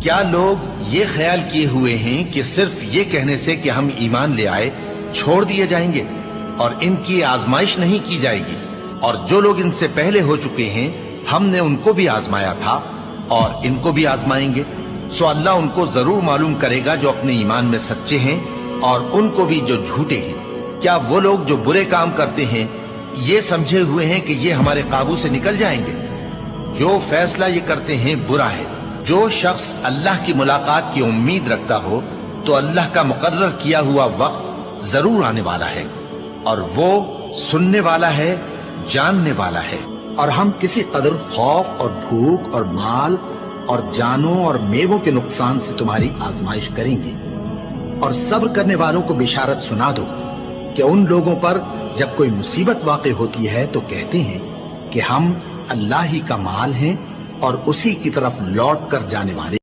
क्या लोग ये ख्याल किए हुए हैं कि सिर्फ ये कहने से कि हम ईमान ले आए छोड़ दिए जाएंगे और इनकी आजमाइश नहीं की जाएगी? और जो लोग इनसे पहले हो चुके हैं हमने उनको भी आजमाया था और इनको भी आजमाएंगे। सो अल्लाह उनको जरूर मालूम करेगा जो अपने ईमान में सच्चे हैं और उनको भी जो झूठे हैं। क्या वो लोग जो बुरे काम करते हैं ये समझे हुए हैं कि ये हमारे काबू से निकल जाएंगे? जो फैसला ये करते हैं बुरा है। जो शख्स अल्लाह की मुलाकात की उम्मीद रखता हो तो अल्लाह का मुकर्रर किया हुआ वक्त जरूर आने वाला है और वो सुनने वाला है, जानने वाला है। और हम किसी कदर खौफ और भूख और माल और जानों और मेवों के नुकसान से तुम्हारी आजमाइश करेंगे। और सब्र करने वालों को बिशारत सुना दो कि उन लोगों पर जब कोई मुसीबत वाक़ई होती है तो कहते हैं कि हम अल्लाह ही का माल हैं और उसी की तरफ लौट कर जाने वाले।